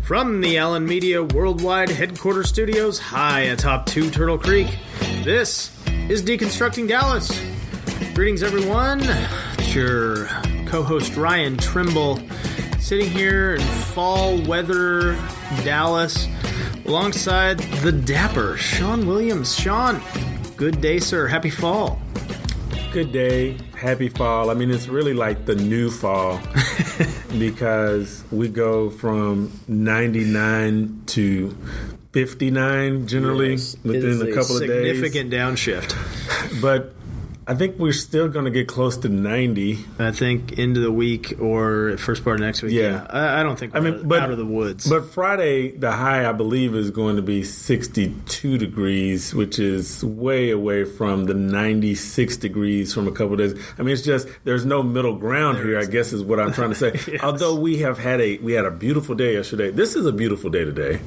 From the Allen Media Worldwide Headquarters Studios high atop 2 Turtle Creek, this is Deconstructing Dallas. Greetings, everyone. It's your co-host Ryan Trimble, sitting here in fall weather Dallas, alongside the dapper Shawn Williams. Shawn, good day, sir. Happy fall. Good day. Happy fall. I mean, it's really like the new fall because we go from 99 to 59 generally within a couple of days. Significant downshift. But I think we're still going to get close to 90. I think into the week or first part of next week. Yeah. I don't think we're out of the woods. But Friday, the high, I believe, is going to be 62 degrees, which is way away from the 96 degrees from a couple of days. I mean, it's just there's no middle ground here, I guess is what I'm trying to say. Yes. Although we had a beautiful day yesterday. This is a beautiful day today.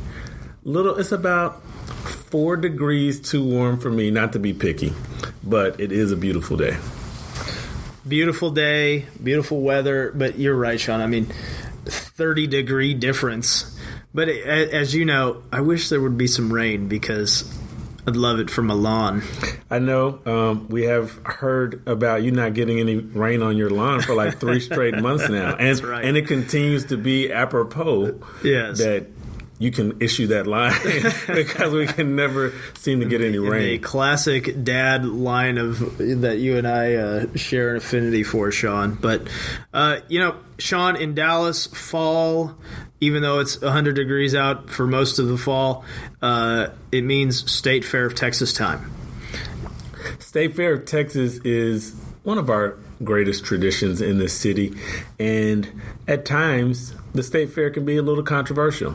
It's about 4 degrees too warm for me, not to be picky, but it is a beautiful day. Beautiful day, beautiful weather, but you're right, Shawn. I mean, 30-degree difference. But as you know, I wish there would be some rain because I'd love it for my lawn. I know. We have heard about you not getting any rain on your lawn for like 3 straight months now. And, That's right. And it continues to be apropos that you can issue that line because we can never seem to get any rain. A classic dad line that you and I share an affinity for, Shawn. But, Shawn, in Dallas, fall, even though it's 100 degrees out for most of the fall, it means State Fair of Texas time. State Fair of Texas is one of our greatest traditions in this city, and at times the State Fair can be a little controversial.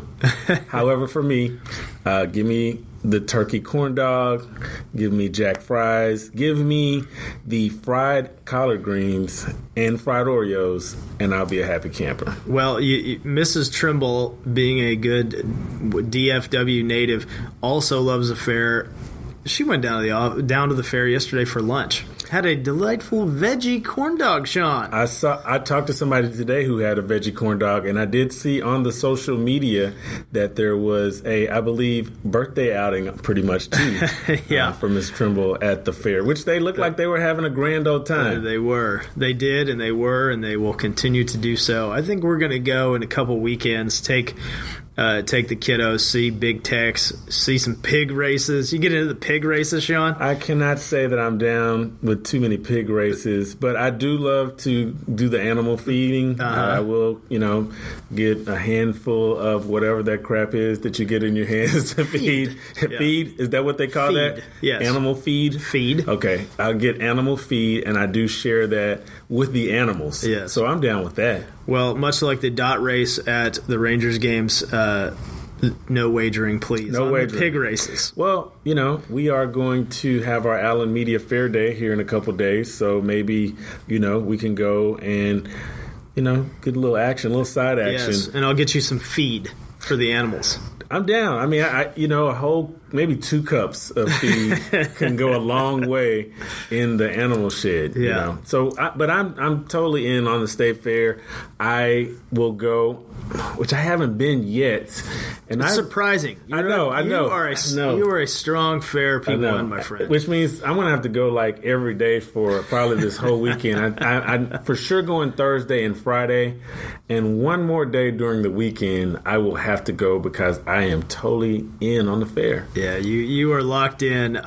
However, for me, give me the turkey corn dog, give me jack fries, give me the fried collard greens and fried Oreos, and I'll be a happy camper. Well, Mrs. Trimble, being a good DFW native, also loves a fair. She went down to the fair yesterday for lunch. Had a delightful veggie corn dog, Shawn. I talked to somebody today who had a veggie corn dog, and I did see on the social media that there was I believe, birthday outing pretty much too for Miss Trimble at the fair, which they looked like they were having a grand old time. They were. They did, and they were, and they will continue to do so. I think we're going to go in a couple weekends, take the kiddos, see Big Tex, see some pig races. You get into the pig races, Shawn? I cannot say that I'm down with too many pig races, but I do love to do the animal feeding. I will, get a handful of whatever that crap is that you get in your hands to feed. Feed? Is that what they call that? Yes. Animal feed? Feed. Okay. I'll get animal feed, and I do share that with the animals. Yes. So I'm down with that. Well, much like the dot race at the Rangers games, no wagering, please. No wagering. The pig races. Well, we are going to have our Allen Media Fair Day here in a couple days, so maybe, we can go and, get a little action, a little side action. Yes, and I'll get you some feed for the animals. I'm down. I mean, a whole, maybe 2 cups of feed can go a long way in the animal shed. Yeah. So, but I'm totally in on the State Fair. I will go, which I haven't been yet. And it's surprising. I know. You are a strong fair P1, my friend. Which means I'm going to have to go like every day for probably this whole weekend. I for sure going Thursday and Friday, and one more day during the weekend I will have to go because I am totally in on the fair. Yeah, you are locked in.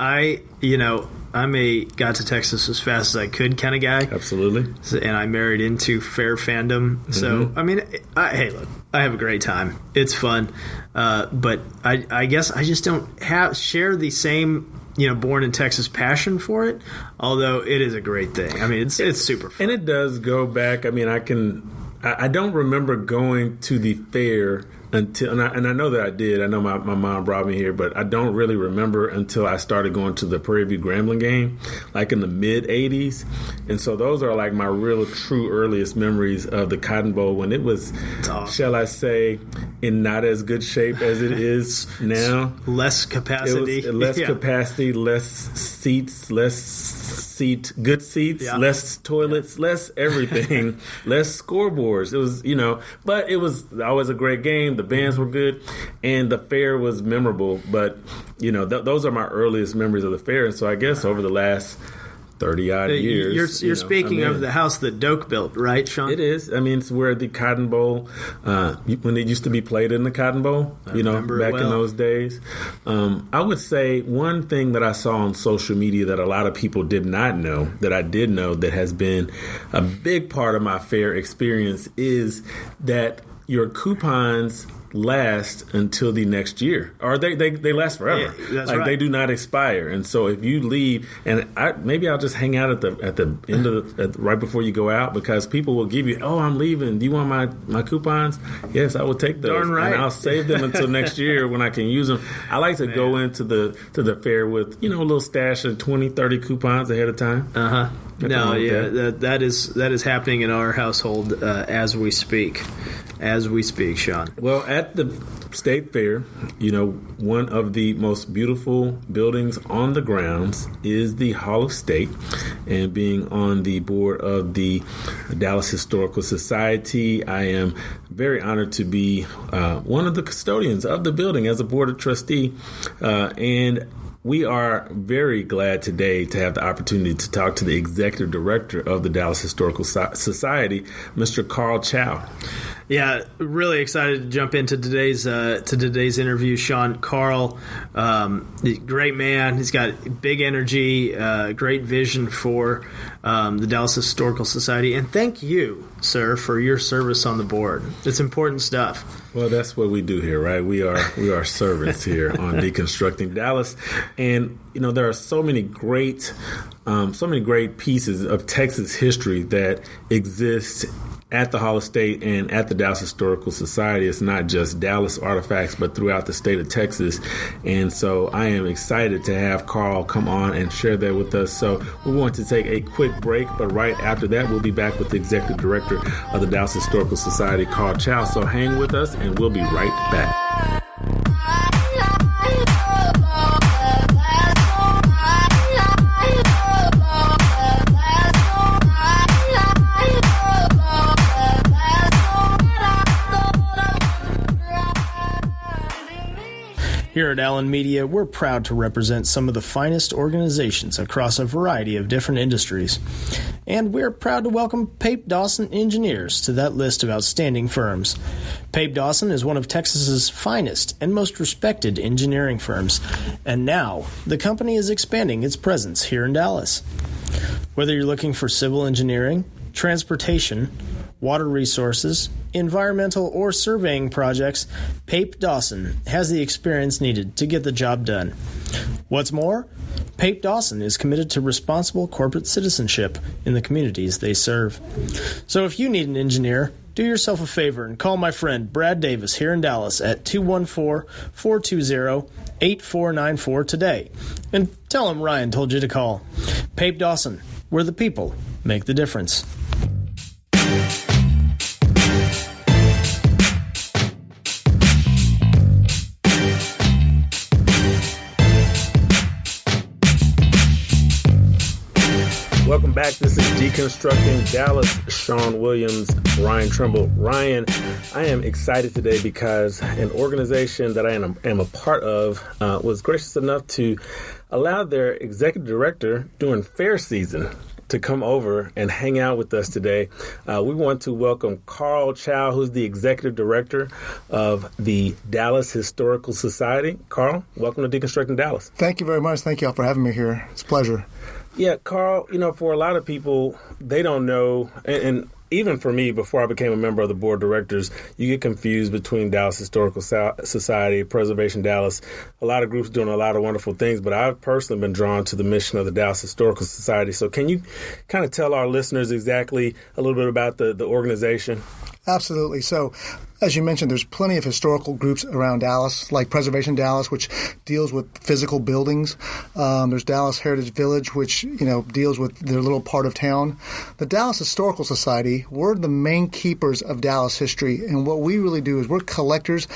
I'm a got to Texas as fast as I could kind of guy. Absolutely. And I married into fair fandom. Mm-hmm. So, I mean, hey, look, I have a great time. It's fun. But I guess I just don't share the same, born in Texas passion for it, although it is a great thing. I mean, it's super fun. And it does go back. I mean, I don't remember going to the fair until, and I know that I did. I know my mom brought me here, but I don't really remember until I started going to the Prairie View Grambling game, like in the mid '80s. And so those are like my real, true earliest memories of the Cotton Bowl when it was, awesome. Shall I say, in not as good shape as it is now. Less capacity. It was less capacity, less seats, good seats, less toilets, less everything, less scoreboards. It was, but it was always a great game. the bands were good, and the fair was memorable. But, those are my earliest memories of the fair. And so I guess over the last 30-odd years. You're speaking of the house that Doak built, right, Shawn? It is. I mean, it's where the Cotton Bowl, when it used to be played in the Cotton Bowl, back in those days. I would say one thing that I saw on social media that a lot of people did not know, that I did know, that has been a big part of my fair experience is that your coupons last until the next year, or they last forever. Yeah, that's right. They do not expire. And so if you leave, and maybe I'll just hang out at the end of right before you go out, because people will give you, I'm leaving. Do you want my coupons? Yes, I will take those. Darn right. And I'll save them until next year when I can use them. I like to go into the fair with a little stash of 20, 30 coupons ahead of time. That is happening in our household as we speak. Shawn. Well, at the State Fair, one of the most beautiful buildings on the grounds is the Hall of State. And being on the board of the Dallas Historical Society, I am very honored to be one of the custodians of the building as a board of trustee. And we are very glad today to have the opportunity to talk to the executive director of the Dallas Historical Society, Mr. Karl Chiao. Yeah, really excited to jump into today's interview, Shawn. Karl, great man. He's got big energy, great vision for the Dallas Historical Society. And thank you, sir, for your service on the board. It's important stuff. Well, that's what we do here, right? We are servants here on Deconstructing Dallas. And, there are so many great pieces of Texas history that exist at the Hall of State and at the Dallas Historical Society. It's not just Dallas artifacts, but throughout the state of Texas. And so I am excited to have Karl come on and share that with us. So we're going to take a quick break, but right after that, we'll be back with the Executive Director of the Dallas Historical Society, Karl Chiao. So hang with us, and we'll be right back. Here at Allen Media, we're proud to represent some of the finest organizations across a variety of different industries. And we're proud to welcome Pape Dawson Engineers to that list of outstanding firms. Pape Dawson is one of Texas's finest and most respected engineering firms, and now the company is expanding its presence here in Dallas. Whether you're looking for civil engineering, transportation, water resources, environmental, or surveying projects, Pape Dawson has the experience needed to get the job done. What's more, Pape Dawson is committed to responsible corporate citizenship in the communities they serve. So if you need an engineer, do yourself a favor and call my friend Brad Davis here in Dallas at 214-420-8494 today. And tell him Ryan told you to call. Pape Dawson, where the people make the difference. Welcome back. This is Deconstructing Dallas. Shawn Williams, Ryan Trimble. Ryan, I am excited today because an organization that I am a part of was gracious enough to allow their executive director during fair season to come over and hang out with us today. We want to welcome Karl Chiao, who's the executive director of the Dallas Historical Society. Karl, welcome to Deconstructing Dallas. Thank you very much. Thank you all for having me here. It's a pleasure. Yeah, Karl, for a lot of people, they don't know, and even for me, before I became a member of the board of directors, you get confused between Dallas Historical Society, Preservation Dallas, a lot of groups doing a lot of wonderful things, but I've personally been drawn to the mission of the Dallas Historical Society. So can you kind of tell our listeners exactly a little bit about the organization? Absolutely. So, as you mentioned, there's plenty of historical groups around Dallas, like Preservation Dallas, which deals with physical buildings. There's Dallas Heritage Village, which deals with their little part of town. The Dallas Historical Society, we're the main keepers of Dallas history, and what we really do is we're collectors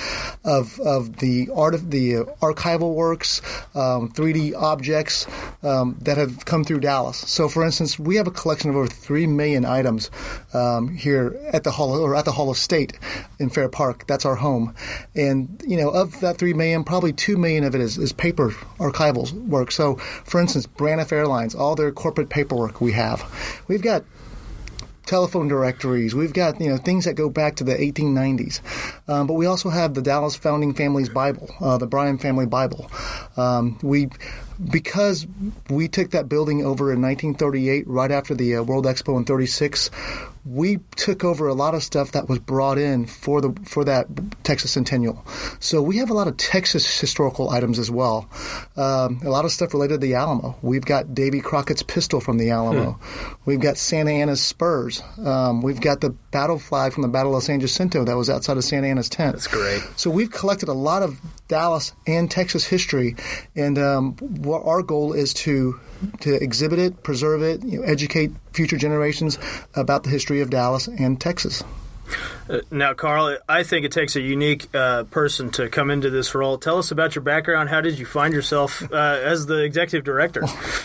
of the art of the archival works, 3D objects that have come through Dallas. So, for instance, we have a collection of over 3 million items here at the Hall of State. In Fair Park. That's our home. And, of that $3 million, probably $2 million of it is paper archival work. So, for instance, Braniff Airlines, all their corporate paperwork we have. We've got telephone directories. We've got, things that go back to the 1890s. But we also have the Dallas Founding Family's Bible, the Bryan Family Bible. Because we took that building over in 1938, right after the World Expo in 36, we took over a lot of stuff that was brought in for that Texas Centennial. So we have a lot of Texas historical items as well. A lot of stuff related to the Alamo. We've got Davy Crockett's pistol from the Alamo. We've got Santa Ana's spurs. We've got the battle flag from the Battle of San Jacinto that was outside of Santa Ana's tent. That's great. So we've collected a lot of Dallas and Texas history, and what our goal is to exhibit it, preserve it, educate future generations about the history of Dallas and Texas. Now, Karl, I think it takes a unique person to come into this role. Tell us about your background. How did you find yourself as the executive director?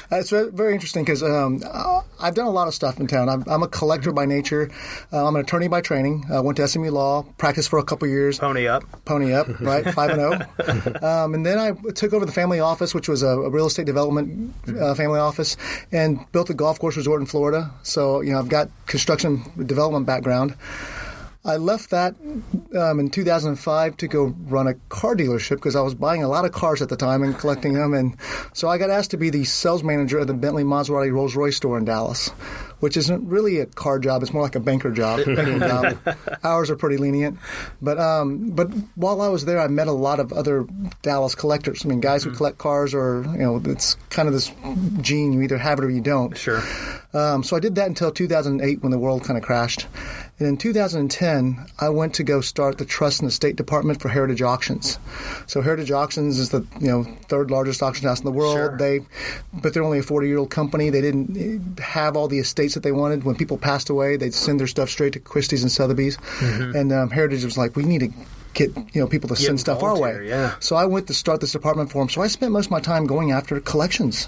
It's very interesting because I've done a lot of stuff in town. I'm a collector by nature. I'm an attorney by training. I went to SMU Law, practiced for a couple years. Pony up, right? 5-0. And then I took over the family office, which was a real estate development family office, and built a golf course resort in Florida. So, I've got construction development background. I left that in 2005 to go run a car dealership because I was buying a lot of cars at the time and collecting them. And so I got asked to be the sales manager of the Bentley Maserati Rolls-Royce store in Dallas, which isn't really a car job. It's more like a banking job. Hours are pretty lenient. But while I was there, I met a lot of other Dallas collectors. I mean, guys who collect cars or, it's kind of this gene. You either have it or you don't. Sure. So I did that until 2008 when the world kind of crashed. And in 2010, I went to go start the Trust and Estate Department for Heritage Auctions. So Heritage Auctions is the third largest auction house in the world. Sure. But they're only a 40-year-old company. They didn't have all the estates that they wanted. When people passed away, they'd send their stuff straight to Christie's and Sotheby's. Mm-hmm. And Heritage was like, we need to get people to send stuff our way. Yeah. So I went to start this department for them. So I spent most of my time going after collections.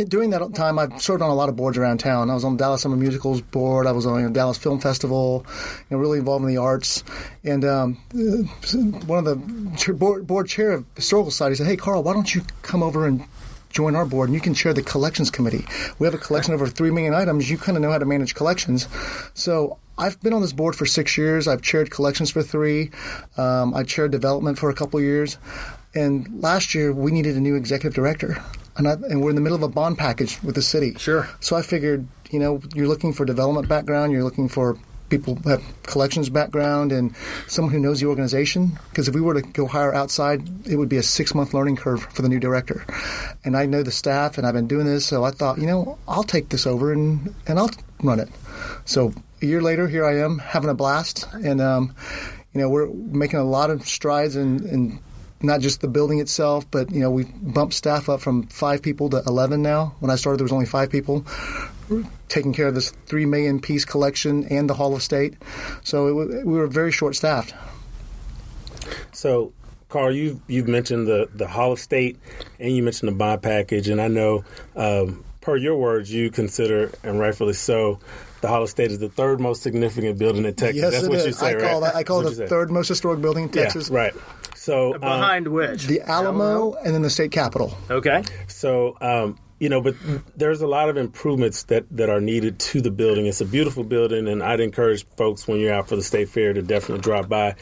During that time, I've served on a lot of boards around town. I was on the Dallas Summer Musicals board. I was on the Dallas Film Festival, really involved in the arts. And one of the board chair of Historical Society said, "Hey, Karl, why don't you come over and join our board, and you can chair the collections committee. We have a collection of over 3 million items. You kind of know how to manage collections." So I've been on this board for 6 years. I've chaired collections for 3. I chaired development for a couple of years. And last year, we needed a new executive director. And we're in the middle of a bond package with the city. Sure. So I figured, you're looking for development background. You're looking for people who have collections background and someone who knows the organization. Because if we were to go hire outside, it would be a 6-month learning curve for the new director. And I know the staff, and I've been doing this. So I thought, I'll take this over and I'll run it. So a year later, here I am having a blast. And, we're making a lot of strides in not just the building itself, but, we've bumped staff up from 5 people to 11 now. When I started, there was only 5 people taking care of this 3 million piece collection and the Hall of State. So we were very short-staffed. So, Karl, you've mentioned the Hall of State and you mentioned the bond package. And I know, per your words, you consider, and rightfully so, the Hall of State is the third most significant building in Texas. Yes, that's what you say, right? I call it the third most historic building in Texas. Yeah, right. So behind which? The Alamo and then the state capitol. Okay. So, but there's a lot of improvements that are needed to the building. It's a beautiful building, and I'd encourage folks when you're out for the state fair to definitely drop by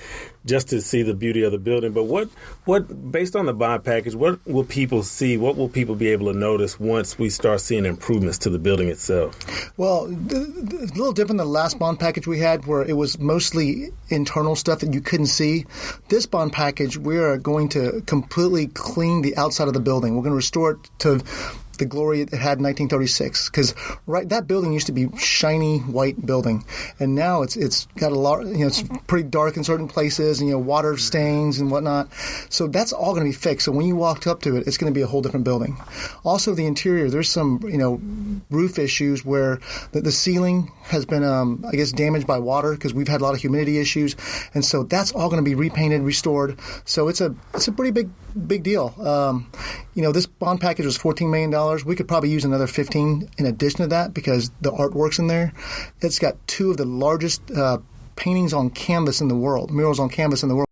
just to see the beauty of the building. But what based on the bond package, what will people see? What will people be able to notice once we start seeing improvements to the building itself? Well, a little different than the last bond package we had, where it was mostly internal stuff that you couldn't see. This bond package, we are going to completely clean the outside of the building. We're going to restore it to the glory it had in 1936, because that building used to be shiny white building, and now it's got a lot. It's pretty dark in certain places, and water stains and whatnot. So that's all going to be fixed. So when you walked up to it, it's going to be a whole different building. Also, the interior, there's some roof issues where the ceiling has been damaged by water because we've had a lot of humidity issues, and so that's all going to be repainted, restored. So it's a pretty big deal. This bond package was $14 million. We could probably use another 15 in addition to that because the artwork's in there. It's got 2 of the largest paintings on canvas in the world, murals on canvas in the world.